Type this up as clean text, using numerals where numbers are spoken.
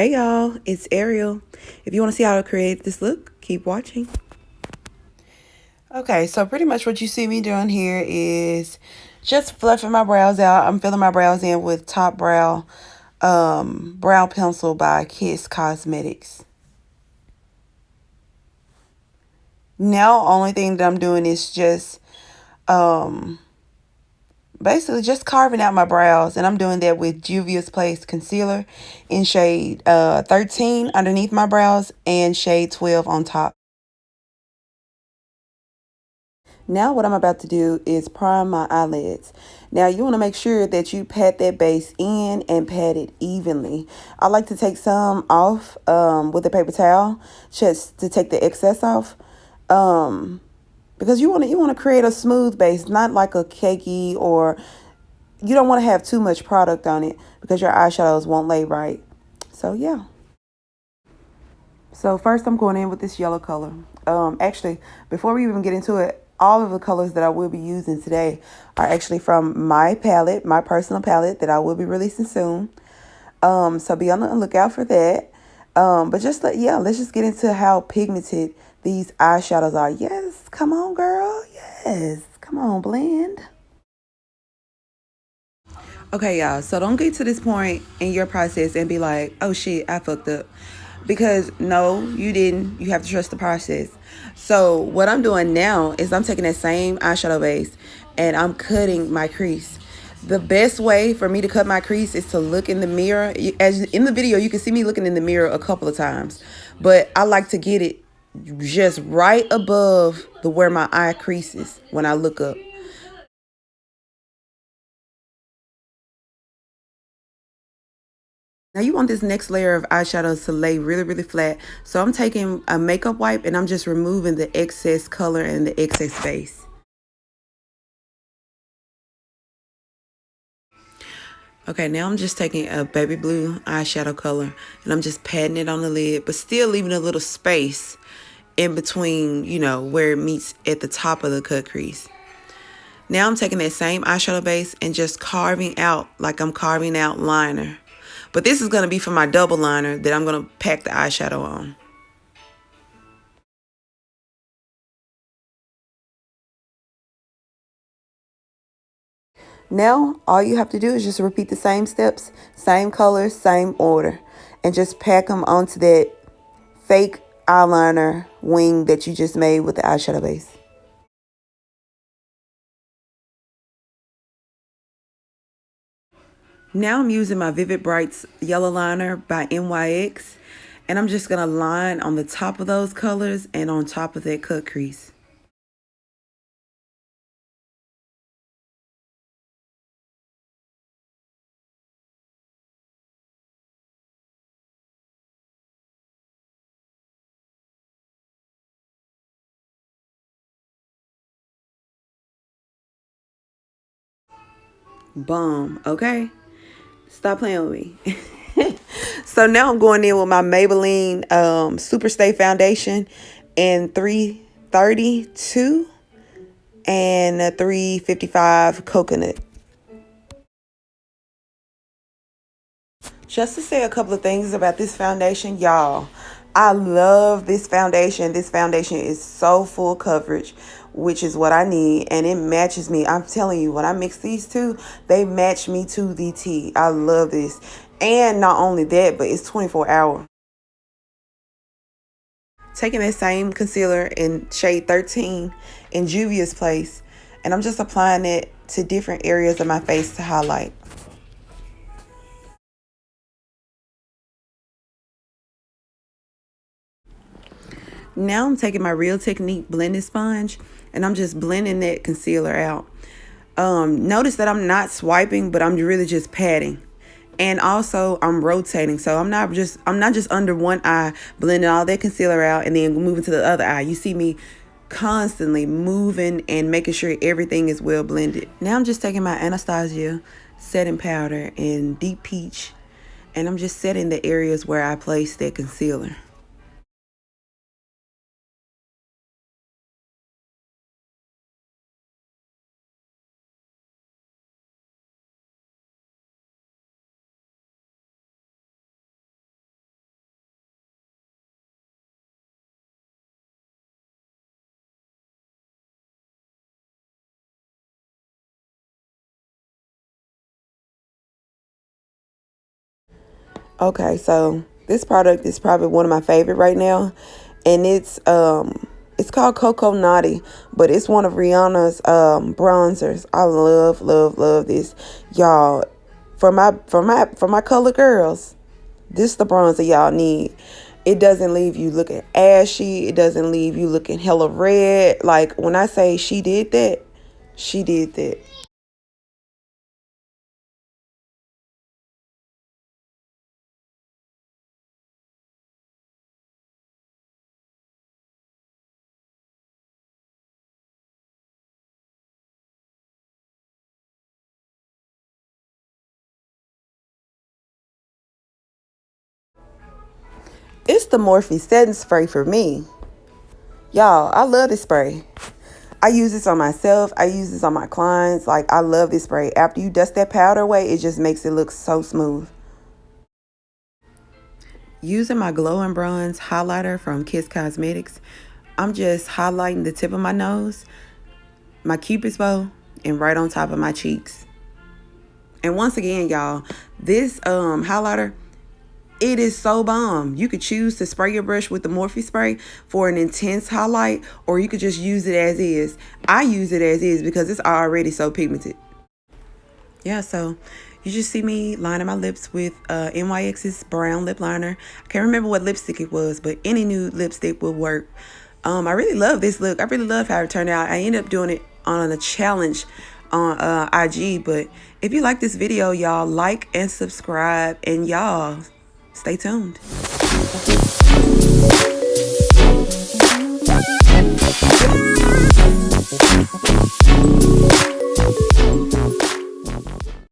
Hey y'all, it's Ariel. If you want to see how to create this look, keep watching. Okay, so pretty much what you see me doing here is just fluffing my brows out. I'm filling my brows in with Top Brow Pencil by Kiss Cosmetics. Now, only thing that I'm doing is just basically just carving out my brows, and I'm doing that with Juvia's Place concealer in shade 13 underneath my brows and shade 12 on top. Now what I'm about to do is prime my eyelids. Now you want to make sure that you pat that base in and pat it evenly. I like to take some off with a paper towel just to take the excess off. Because you want to create a smooth base, not like a cakey, or you don't want to have too much product on it because your eyeshadows won't lay right. So yeah. So first I'm going in with this yellow color. Actually, before we even get into it, all of the colors that I will be using today are actually from my palette, my personal palette that I will be releasing soon. So be on the lookout for that. But let's just get into how pigmented these eyeshadows are. Yes, come on, girl. Yes, come on, blend. Okay, y'all. So don't get to this point in your process and be like, oh shit, I fucked up. Because no, you didn't. You have to trust the process. So what I'm doing now is I'm taking that same eyeshadow base and I'm cutting my crease. The best way for me to cut my crease is to look in the mirror. As in the video, you can see me looking in the mirror a couple of times. But I like to get it just right above where my eye creases when I look up. Now you want this next layer of eyeshadows to lay really, really flat. So I'm taking a makeup wipe and I'm just removing the excess color and the excess base. Okay, now I'm just taking a baby blue eyeshadow color and I'm just patting it on the lid, but still leaving a little space in between, where it meets at the top of the cut crease. Now I'm taking that same eyeshadow base and just carving out like I'm carving out liner. But this is going to be for my double liner that I'm going to pack the eyeshadow on. Now, all you have to do is just repeat the same steps, same colors, same order, and just pack them onto that fake eyeliner wing that you just made with the eyeshadow base. Now I'm using my Vivid Brights Yellow Liner by NYX, and I'm just going to line on the top of those colors and on top of that cut crease. Boom, okay? Stop playing with me. So now I'm going in with my Maybelline Super Stay Foundation in 332 and a 355 Coconut. Just to say a couple of things about this foundation, y'all. I love this foundation. This foundation is so full coverage, which is what I need, and it matches me. I'm telling you, when I mix these two, they match me to the T. I love this. And not only that, but it's 24 hour. Taking that same concealer in shade 13 in Juvia's Place, and I'm just applying it to different areas of my face to highlight. Now I'm taking my Real Technique blending sponge and I'm just blending that concealer out. Notice that I'm not swiping, but I'm really just patting. And also I'm rotating. So I'm not just under one eye blending all that concealer out and then moving to the other eye. You see me constantly moving and making sure everything is well blended. Now I'm just taking my Anastasia setting powder in Deep Peach and I'm just setting the areas where I placed that concealer. Okay, so this product is probably one of my favorite right now, and it's called Coco Naughty, but it's one of Rihanna's bronzers. I love this, y'all. For my color girls, this the bronzer y'all need. It doesn't leave you looking ashy. It doesn't leave you looking hella red. Like when I say she did that, she did that. It's the Morphe setting spray for me. Y'all, I love this spray. I use this on myself. I use this on my clients. Like, I love this spray. After you dust that powder away, it just makes it look so smooth. Using my Glow and Bronze highlighter from Kiss Cosmetics, I'm just highlighting the tip of my nose, my cupid's bow, and right on top of my cheeks. And once again, y'all, this highlighter, it is so bomb. You could choose to spray your brush with the Morphe spray for an intense highlight, or you could just use it as is. I use it as is because it's already so pigmented. Yeah, so you just see me lining my lips with NYX's brown lip liner. I can't remember what lipstick it was, but any nude lipstick will work. I really love this look. I really love how it turned out. I ended up doing it on a challenge on IG, but if you like this video, y'all like and subscribe, and y'all stay tuned.